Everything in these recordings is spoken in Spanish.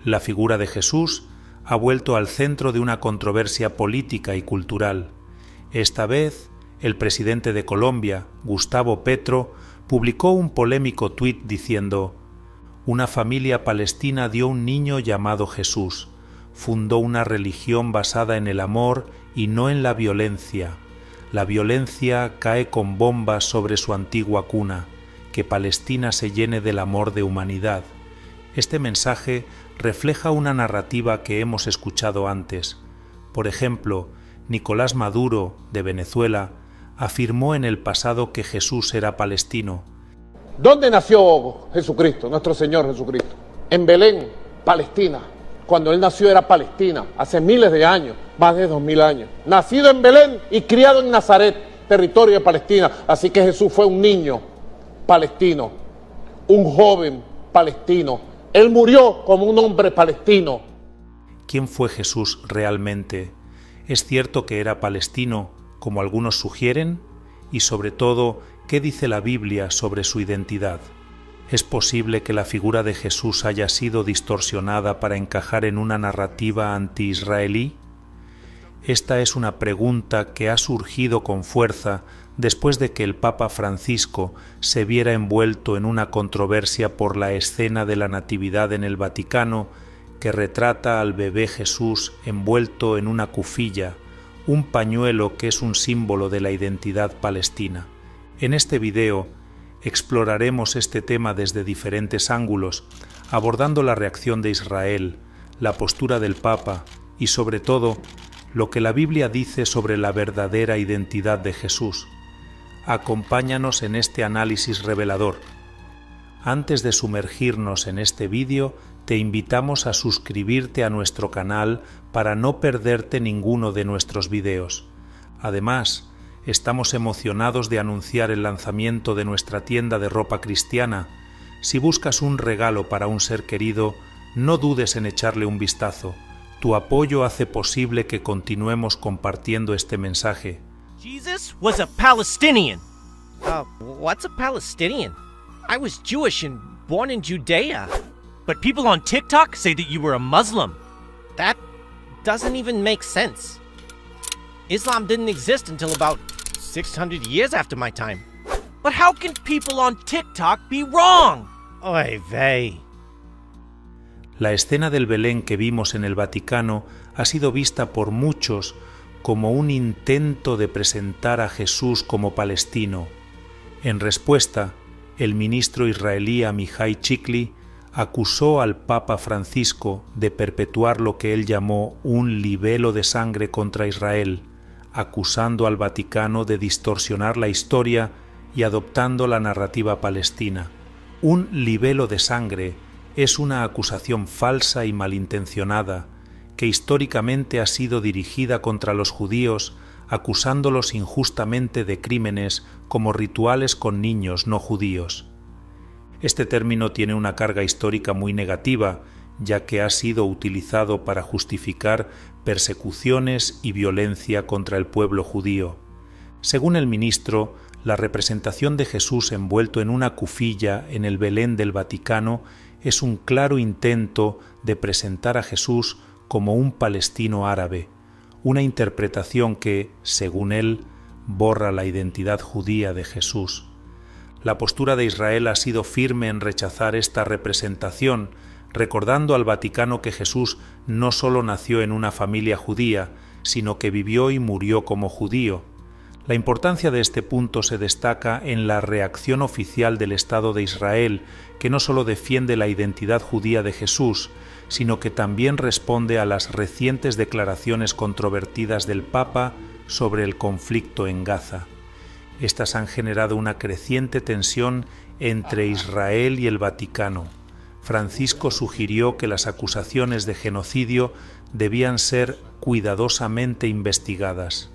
La figura de Jesús ha vuelto al centro de una controversia política y cultural. Esta vez, el presidente de Colombia, Gustavo Petro, publicó un polémico tuit diciendo: «Una familia palestina dio un niño llamado Jesús, fundó una religión basada en el amor y no en la violencia. La violencia cae con bombas sobre su antigua cuna, que Palestina se llene del amor de humanidad». Este mensaje refleja una narrativa que hemos escuchado antes. Por ejemplo, Nicolás Maduro, de Venezuela, afirmó en el pasado que Jesús era palestino. ¿Dónde nació Jesucristo, nuestro Señor Jesucristo? En Belén, Palestina. Cuando Él nació era Palestina, hace miles de años, más de 2000 años. Nacido en Belén y criado en Nazaret, territorio de Palestina. Así que Jesús fue un niño palestino, un joven palestino. Él murió como un hombre palestino. ¿Quién fue Jesús realmente? ¿Es cierto que era palestino, como algunos sugieren? Y sobre todo, ¿qué dice la Biblia sobre su identidad? ¿Es posible que la figura de Jesús haya sido distorsionada para encajar en una narrativa anti-israelí? Esta es una pregunta que ha surgido con fuerza después de que el Papa Francisco se viera envuelto en una controversia por la escena de la Natividad en el Vaticano que retrata al bebé Jesús envuelto en una cufilla, un pañuelo que es un símbolo de la identidad palestina. En este video exploraremos este tema desde diferentes ángulos, abordando la reacción de Israel, la postura del Papa y, sobre todo, lo que la Biblia dice sobre la verdadera identidad de Jesús. Acompáñanos en este análisis revelador. Antes de sumergirnos en este vídeo, te invitamos a suscribirte a nuestro canal para no perderte ninguno de nuestros videos. Además, estamos emocionados de anunciar el lanzamiento de nuestra tienda de ropa cristiana. Si buscas un regalo para un ser querido, no dudes en echarle un vistazo. Tu apoyo hace posible que continuemos compartiendo este mensaje. Jesus was a Palestinian. What's a Palestinian? I was Jewish and born in Judea. But people on TikTok say that you were a Muslim. That doesn't even make sense. Islam didn't exist until about 600 years after my time. But how can people on TikTok be wrong? Oy vey. La escena del Belén que vimos en el Vaticano ha sido vista por muchos como un intento de presentar a Jesús como palestino. En respuesta, el ministro israelí Amihai Chikli acusó al Papa Francisco de perpetuar lo que él llamó un libelo de sangre contra Israel, acusando al Vaticano de distorsionar la historia y adoptando la narrativa palestina. Un libelo de sangre es una acusación falsa y malintencionada que históricamente ha sido dirigida contra los judíos, acusándolos injustamente de crímenes como rituales con niños no judíos. Este término tiene una carga histórica muy negativa, ya que ha sido utilizado para justificar persecuciones y violencia contra el pueblo judío. Según el ministro, la representación de Jesús envuelto en una cufilla en el Belén del Vaticano es un claro intento de presentar a Jesús como un palestino árabe, una interpretación que, según él, borra la identidad judía de Jesús. La postura de Israel ha sido firme en rechazar esta representación, recordando al Vaticano que Jesús no solo nació en una familia judía, sino que vivió y murió como judío. La importancia de este punto se destaca en la reacción oficial del Estado de Israel, que no solo defiende la identidad judía de Jesús, sino que también responde a las recientes declaraciones controvertidas del Papa sobre el conflicto en Gaza. Estas han generado una creciente tensión entre Israel y el Vaticano. Francisco sugirió que las acusaciones de genocidio debían ser cuidadosamente investigadas.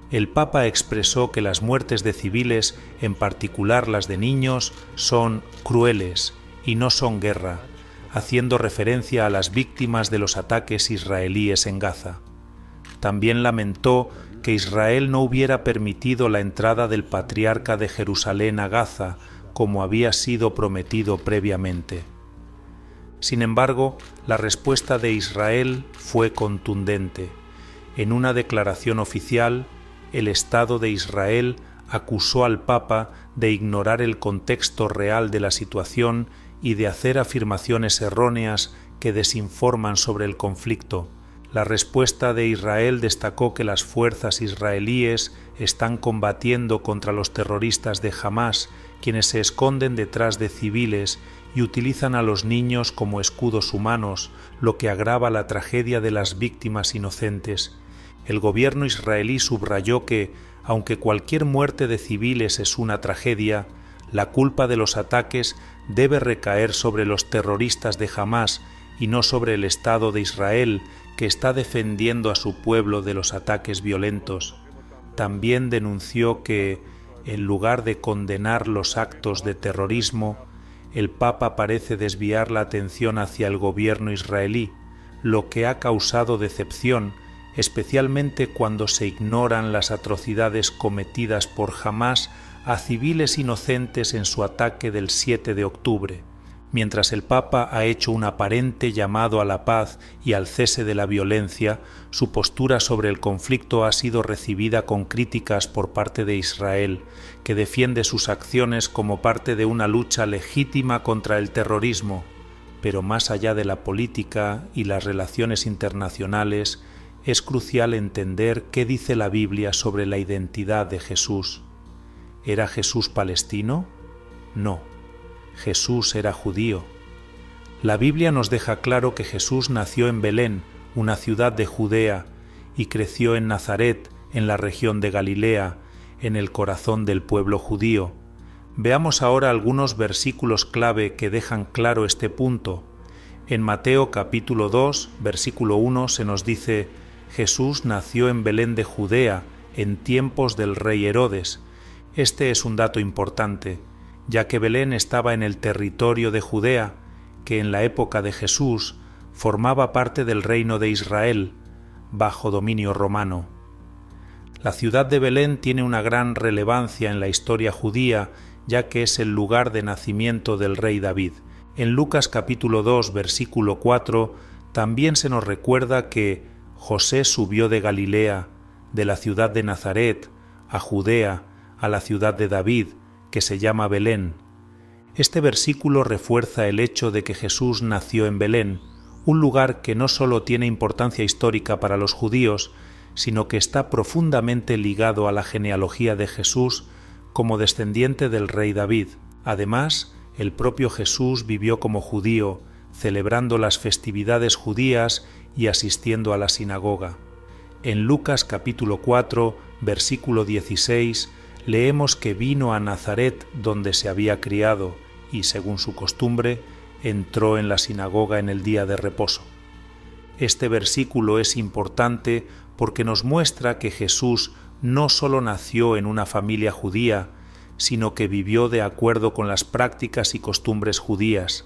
El Papa expresó que las muertes de civiles, en particular las de niños, son crueles y no son guerra, haciendo referencia a las víctimas de los ataques israelíes en Gaza. También lamentó que Israel no hubiera permitido la entrada del patriarca de Jerusalén a Gaza, como había sido prometido previamente. Sin embargo, la respuesta de Israel fue contundente. En una declaración oficial, el Estado de Israel acusó al Papa de ignorar el contexto real de la situación y de hacer afirmaciones erróneas que desinforman sobre el conflicto. La respuesta de Israel destacó que las fuerzas israelíes están combatiendo contra los terroristas de Hamás, quienes se esconden detrás de civiles y utilizan a los niños como escudos humanos, lo que agrava la tragedia de las víctimas inocentes. El gobierno israelí subrayó que, aunque cualquier muerte de civiles es una tragedia, la culpa de los ataques debe recaer sobre los terroristas de Hamás y no sobre el Estado de Israel, que está defendiendo a su pueblo de los ataques violentos. También denunció que, en lugar de condenar los actos de terrorismo, el Papa parece desviar la atención hacia el gobierno israelí, lo que ha causado decepción, especialmente cuando se ignoran las atrocidades cometidas por Hamás a civiles inocentes en su ataque del 7 de octubre. Mientras el Papa ha hecho un aparente llamado a la paz y al cese de la violencia, su postura sobre el conflicto ha sido recibida con críticas por parte de Israel, que defiende sus acciones como parte de una lucha legítima contra el terrorismo. Pero más allá de la política y las relaciones internacionales, es crucial entender qué dice la Biblia sobre la identidad de Jesús. ¿Era Jesús palestino? No. Jesús era judío. La Biblia nos deja claro que Jesús nació en Belén, una ciudad de Judea, y creció en Nazaret, en la región de Galilea, en el corazón del pueblo judío. Veamos ahora algunos versículos clave que dejan claro este punto. En Mateo capítulo 2, versículo 1 se nos dice: Jesús nació en Belén de Judea, en tiempos del rey Herodes. Este es un dato importante, ya que Belén estaba en el territorio de Judea, que en la época de Jesús formaba parte del reino de Israel, bajo dominio romano. La ciudad de Belén tiene una gran relevancia en la historia judía, ya que es el lugar de nacimiento del rey David. En Lucas capítulo 2, versículo 4, también se nos recuerda que José subió de Galilea, de la ciudad de Nazaret, a Judea, a la ciudad de David, que se llama Belén. Este versículo refuerza el hecho de que Jesús nació en Belén, un lugar que no solo tiene importancia histórica para los judíos, sino que está profundamente ligado a la genealogía de Jesús como descendiente del rey David. Además, el propio Jesús vivió como judío, celebrando las festividades judías y asistiendo a la sinagoga. En Lucas capítulo 4, versículo 16, leemos que vino a Nazaret donde se había criado y, según su costumbre, entró en la sinagoga en el día de reposo. Este versículo es importante porque nos muestra que Jesús no solo nació en una familia judía, sino que vivió de acuerdo con las prácticas y costumbres judías.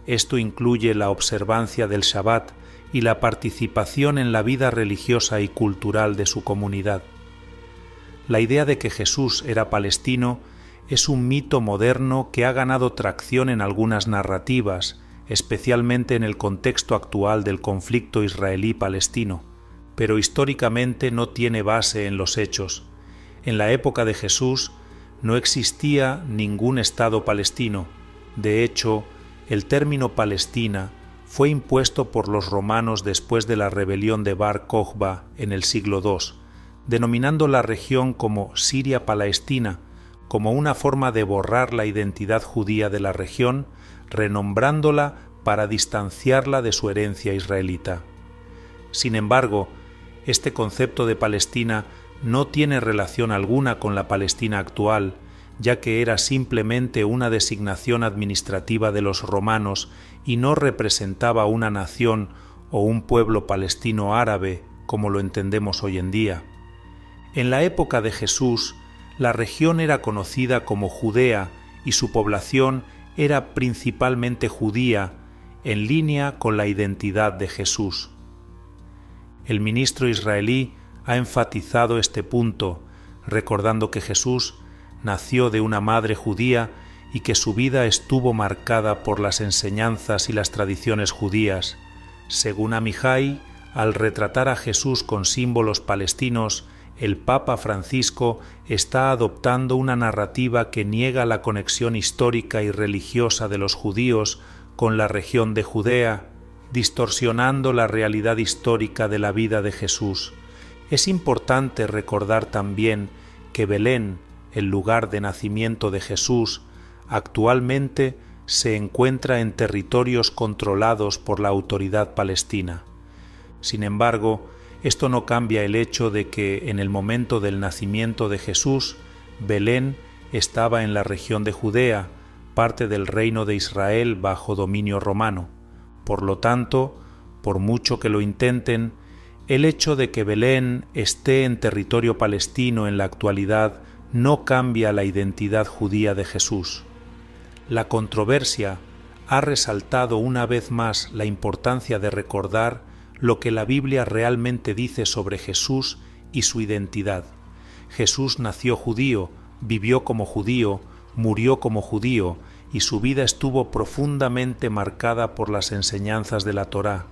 Esto incluye la observancia del Shabbat y la participación en la vida religiosa y cultural de su comunidad. La idea de que Jesús era palestino es un mito moderno que ha ganado tracción en algunas narrativas, especialmente en el contexto actual del conflicto israelí-palestino, pero históricamente no tiene base en los hechos. En la época de Jesús no existía ningún Estado palestino. De hecho, el término Palestina fue impuesto por los romanos después de la rebelión de Bar Kokhba en el siglo II, denominando la región como Siria-Palestina, como una forma de borrar la identidad judía de la región, renombrándola para distanciarla de su herencia israelita. Sin embargo, este concepto de Palestina no tiene relación alguna con la Palestina actual, ya que era simplemente una designación administrativa de los romanos y no representaba una nación o un pueblo palestino árabe como lo entendemos hoy en día. En la época de Jesús, la región era conocida como Judea y su población era principalmente judía, en línea con la identidad de Jesús. El ministro israelí ha enfatizado este punto, recordando que Jesús nació de una madre judía y que su vida estuvo marcada por las enseñanzas y las tradiciones judías. Según Amihai, al retratar a Jesús con símbolos palestinos, el Papa Francisco está adoptando una narrativa que niega la conexión histórica y religiosa de los judíos con la región de Judea, distorsionando la realidad histórica de la vida de Jesús. Es importante recordar también que Belén, el lugar de nacimiento de Jesús, actualmente se encuentra en territorios controlados por la autoridad palestina. Sin embargo, esto no cambia el hecho de que en el momento del nacimiento de Jesús, Belén estaba en la región de Judea, parte del reino de Israel bajo dominio romano. Por lo tanto, por mucho que lo intenten, el hecho de que Belén esté en territorio palestino en la actualidad no cambia la identidad judía de Jesús. La controversia ha resaltado una vez más la importancia de recordar lo que la Biblia realmente dice sobre Jesús y su identidad. Jesús nació judío, vivió como judío, murió como judío, y su vida estuvo profundamente marcada por las enseñanzas de la Torá.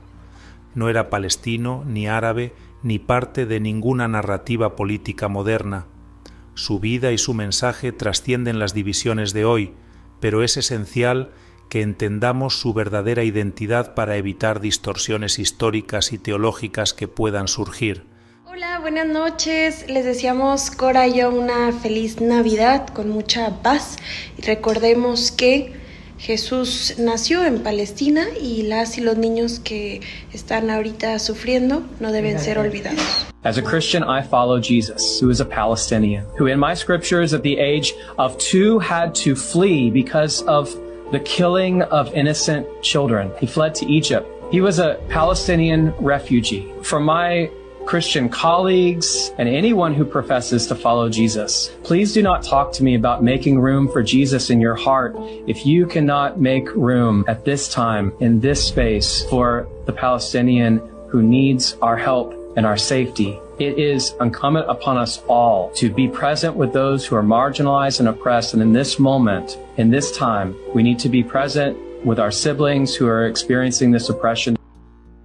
No era palestino, ni árabe, ni parte de ninguna narrativa política moderna. Su vida y su mensaje trascienden las divisiones de hoy, pero es esencial que entendamos su verdadera identidad para evitar distorsiones históricas y teológicas que puedan surgir. Hola, buenas noches. Les deseamos Cora y yo una feliz Navidad con mucha paz. Y recordemos que Jesús nació en Palestina y las y los niños que están ahorita sufriendo no deben ser olvidados. As a Christian, I follow Jesus, who is a Palestinian, who in my scriptures at the age of 2 had to flee because of the killing of innocent children. He fled to Egypt. He was a Palestinian refugee. For my Christian colleagues and anyone who professes to follow Jesus, please do not talk to me about making room for Jesus in your heart if you cannot make room at this time in this space for the Palestinian who needs our help and our safety. It is incumbent upon us all to be present with those who are marginalized and oppressed. And in this moment, in this time, we need to be present with our siblings who are experiencing this oppression.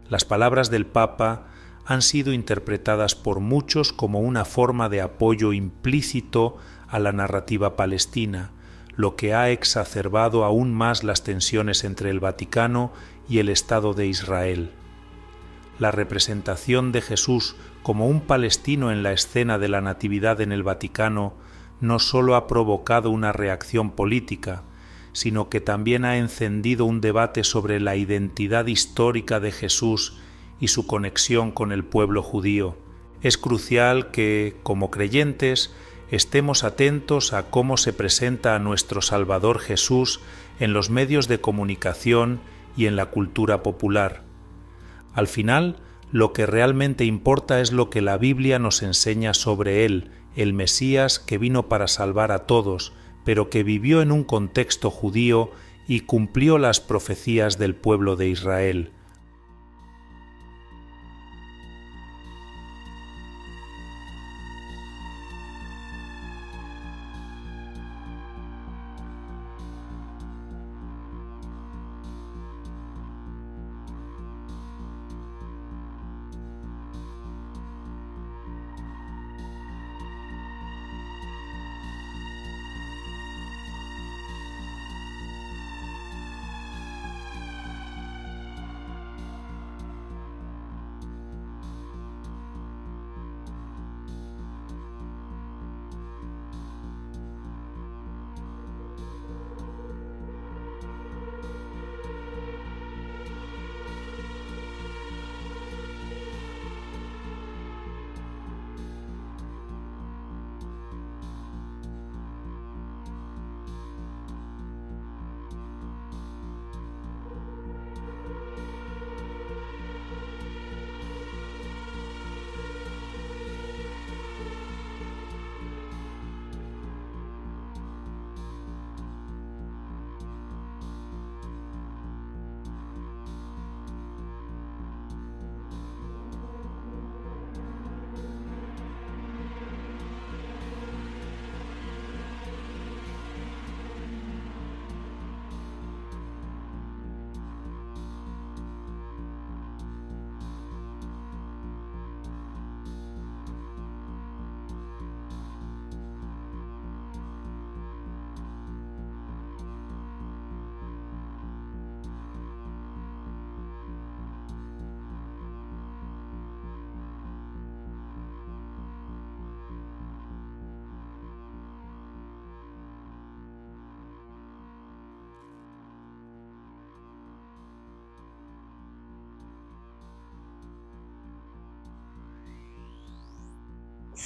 Las palabras del Papa han sido interpretadas por muchos como una forma de apoyo implícito a la narrativa palestina, lo que ha exacerbado aún más las tensiones entre el Vaticano y el Estado de Israel. La representación de Jesús como un palestino en la escena de la Natividad en el Vaticano no solo ha provocado una reacción política, sino que también ha encendido un debate sobre la identidad histórica de Jesús y su conexión con el pueblo judío. Es crucial que, como creyentes, estemos atentos a cómo se presenta a nuestro Salvador Jesús en los medios de comunicación y en la cultura popular. Al final, lo que realmente importa es lo que la Biblia nos enseña sobre Él, el Mesías que vino para salvar a todos, pero que vivió en un contexto judío y cumplió las profecías del pueblo de Israel.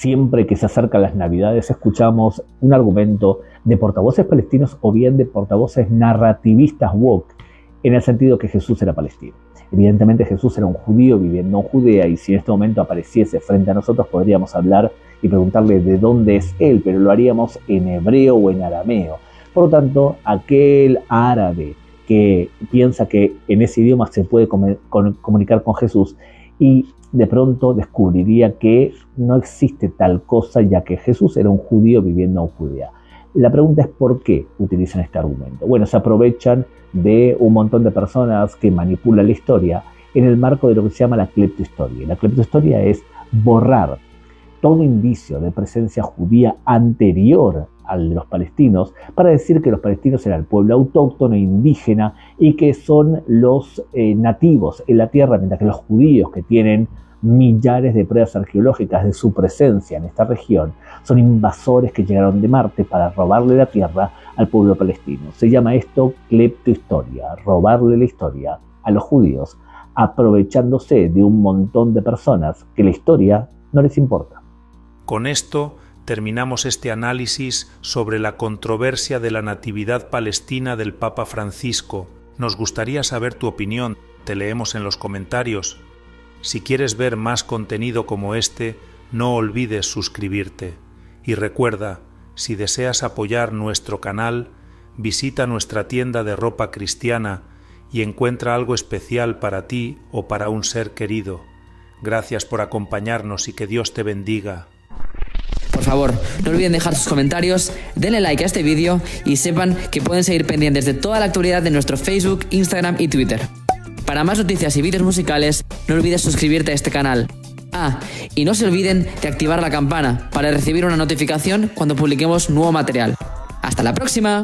Siempre que se acercan las Navidades escuchamos un argumento de portavoces palestinos o bien de portavoces narrativistas woke, en el sentido que Jesús era palestino. Evidentemente Jesús era un judío viviendo en Judea, y si en este momento apareciese frente a nosotros podríamos hablar y preguntarle de dónde es él, pero lo haríamos en hebreo o en arameo. Por lo tanto, aquel árabe que piensa que en ese idioma se puede comunicar con Jesús y de pronto descubriría que no existe tal cosa, ya que Jesús era un judío viviendo en Judea. La pregunta es ¿por qué utilizan este argumento? Bueno, se aprovechan de un montón de personas que manipulan la historia en el marco de lo que se llama la cleptohistoria. La cleptohistoria es borrar todo indicio de presencia judía anterior al de los palestinos para decir que los palestinos eran el pueblo autóctono e indígena y que son los nativos en la tierra, mientras que los judíos, que tienen millares de pruebas arqueológicas de su presencia en esta región, son invasores que llegaron de Marte para robarle la tierra al pueblo palestino. Se llama esto cleptohistoria, robarle la historia a los judíos, aprovechándose de un montón de personas que la historia no les importa. Con esto terminamos este análisis sobre la controversia de la natividad palestina del Papa Francisco. Nos gustaría saber tu opinión, te leemos en los comentarios. Si quieres ver más contenido como este, no olvides suscribirte. Y recuerda, si deseas apoyar nuestro canal, visita nuestra tienda de ropa cristiana y encuentra algo especial para ti o para un ser querido. Gracias por acompañarnos y que Dios te bendiga. Por favor, no olviden dejar sus comentarios, denle like a este vídeo y sepan que pueden seguir pendientes de toda la actualidad de nuestro Facebook, Instagram y Twitter. Para más noticias y vídeos musicales, no olvides suscribirte a este canal. Y no se olviden de activar la campana para recibir una notificación cuando publiquemos nuevo material. ¡Hasta la próxima!